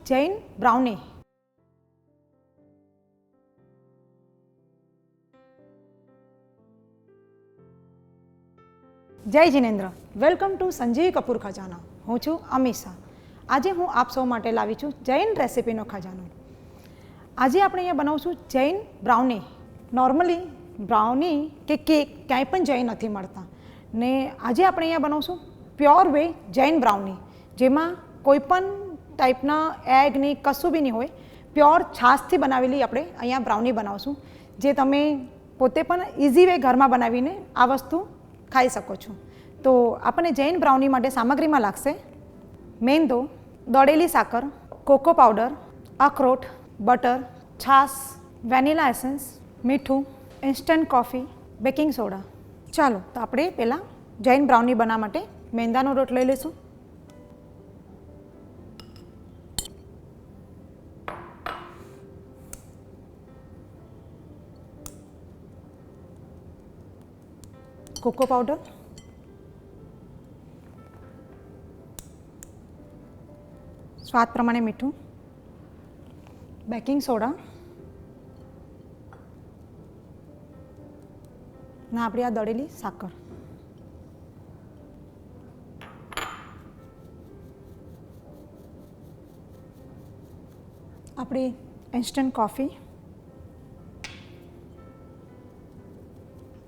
Jain brownie. જય Jinendra. Welcome to સંજીવી કપૂર ખજાના. હું છું અમીષા. આજે હું આપ સૌ માટે લાવી છું જૈન રેસિપીનો ખજાનો. આજે આપણે અહીંયા બનાવશું જૈન બ્રાઉની. નોર્મલી બ્રાઉની કે કેક ક્યાંય પણ જૈન નથી મળતા ને આજે આપણે અહીંયા બનાવશું પ્યોર વે જૈન બ્રાઉની, જેમાં કોઈ પણ ટાઈપના એગની કશું બી નહીં હોય. પ્યોર છાશથી બનાવેલી આપણે અહીંયા બ્રાઉની બનાવશું, જે તમે પોતે પણ ઇઝી વે ઘરમાં બનાવીને આ વસ્તુ ખાઈ શકો છો. તો આપણને જૈન બ્રાઉની માટે સામગ્રીમાં લાગશે મેંદો, દળેલી સાકર, કોકો પાવડર, અખરોટ, બટર, છાશ, વેનીલા એસેન્સ, મીઠું, ઇન્સ્ટન્ટ કોફી, બેકિંગ સોડા. ચાલો તો આપણે પહેલાં જૈન બ્રાઉની બનાવવા માટે મેંદાનો લોટ લઈ લઈશું. કોકો પાવડર, સ્વાદ પ્રમાણે મીઠું, બેકિંગ સોડા ને આપણી આ દળેલી સાકર. આપણી ઇન્સ્ટન્ટ કોફી.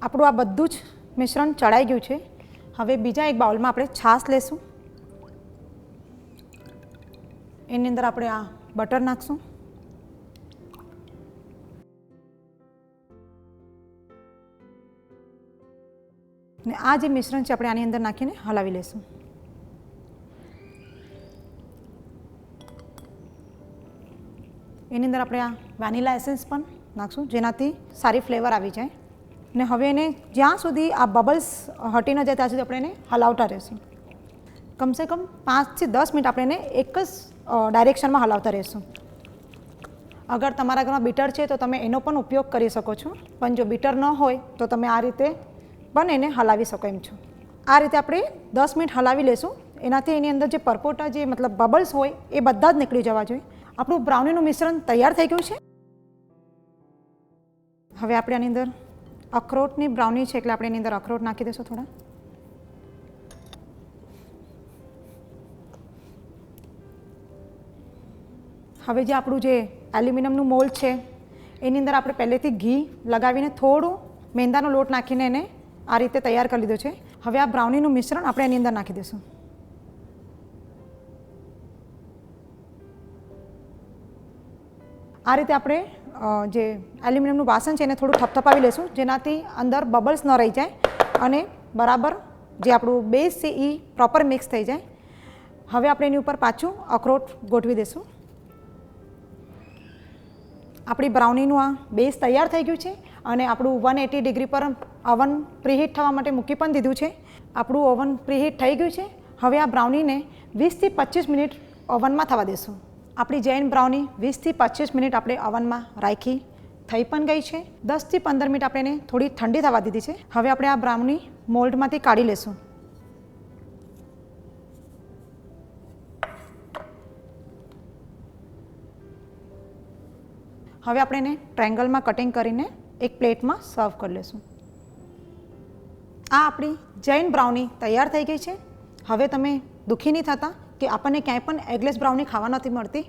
આપણું આ બધું જ મિશ્રણ ચડાઈ ગયું છે. હવે બીજા એક બાઉલમાં આપણે છાશ લેશું. એની અંદર આપણે આ બટર નાખશું. ને આ જે મિશ્રણ છે આપણે આની અંદર નાખીને હલાવી લેશું. એની અંદર આપણે આ વેનીલા એસેન્સ પણ નાખશું, જેનાથી સારી ફ્લેવર આવી જાય. ને હવે એને જ્યાં સુધી આ બબલ્સ હટી ન જાય ત્યાં સુધી આપણે એને હલાવતા રહીશું. કમસે કમ 5 થી 10 મિનિટ આપણે એને એક જ ડાયરેક્શનમાં હલાવતા રહીશું. અગર તમારા ઘરમાં બીટર છે તો તમે એનો પણ ઉપયોગ કરી શકો છો, પણ જો બીટર ન હોય તો તમે આ રીતે પણ એને હલાવી શકો એમ છો. આ રીતે આપણે 10 મિનિટ હલાવી લેશું. એનાથી એની અંદર જે પરપોટા જે મતલબ બબલ્સ હોય એ બધા જ નીકળી જવા જોઈએ. આપણું બ્રાઉનીનું મિશ્રણ તૈયાર થઈ ગયું છે. હવે આપણે આની અંદર અખરોટની બ્રાઉની છે એટલે આપણે એની અંદર અખરોટ નાખી દઈશું થોડા. હવે જે આપણું જે એલ્યુમિનિયમનું મોલ્ડ છે એની અંદર આપણે પહેલેથી ઘી લગાવીને થોડું મેંદાનો લોટ નાખીને એને આ રીતે તૈયાર કરી લીધો છે. હવે આ બ્રાઉનીનું મિશ્રણ આપણે એની અંદર નાખી દઈશું. આ રીતે આપણે જે એલ્યુમિનિયમનું વાસણ છે એને થોડું થપથપાવી લેશું, જેનાથી અંદર બબલ્સ ન રહી જાય અને બરાબર જે આપણું બેઝ છે એ પ્રોપર મિક્સ થઈ જાય. હવે આપણે એની ઉપર પાછું અખરોટ ગોઠવી દઈશું. આપણી બ્રાઉનીનું આ બેઝ તૈયાર થઈ ગયું છે અને આપણું 180 ડિગ્રી પર ઓવન પ્રીહીટ થવા માટે મૂકી પણ દીધું છે. આપણું ઓવન પ્રીહીટ થઈ ગયું છે. હવે આ બ્રાઉનીને 20 થી 25 મિનિટ ઓવનમાં થવા દેશું. આપણી જૈન બ્રાઉની 20 થી 25 મિનિટ આપણે ઓવનમાં રાખી થઈ પણ ગઈ છે. 10 થી 15 મિનિટ આપણે એને થોડી ઠંડી થવા દીધી છે. હવે આપણે આ બ્રાઉની મોલ્ડમાંથી કાઢી લેશું. હવે આપણે એને ટ્રાયેંગલમાં કટિંગ કરીને એક પ્લેટમાં સર્વ કરી લઈશું. આ આપણી જૈન બ્રાઉની તૈયાર થઈ ગઈ છે. હવે તમે દુઃખી નહીં થતા કે આપણને ક્યાંય પણ એગલેસ બ્રાઉની ખાવા નથી મળતી.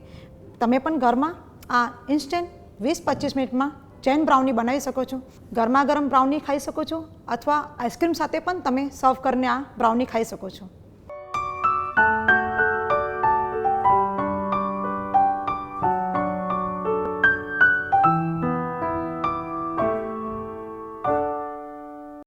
તમે પણ ઘરમાં આ ઇન્સ્ટન્ટ 20-25 મિનિટમાં જૈન બ્રાઉની બનાવી શકો છો. ગરમા ગરમ બ્રાઉની ખાઈ શકો છો અથવા આઈસ્ક્રીમ સાથે પણ તમે સર્વ કરીને આ બ્રાઉની ખાઈ શકો છો.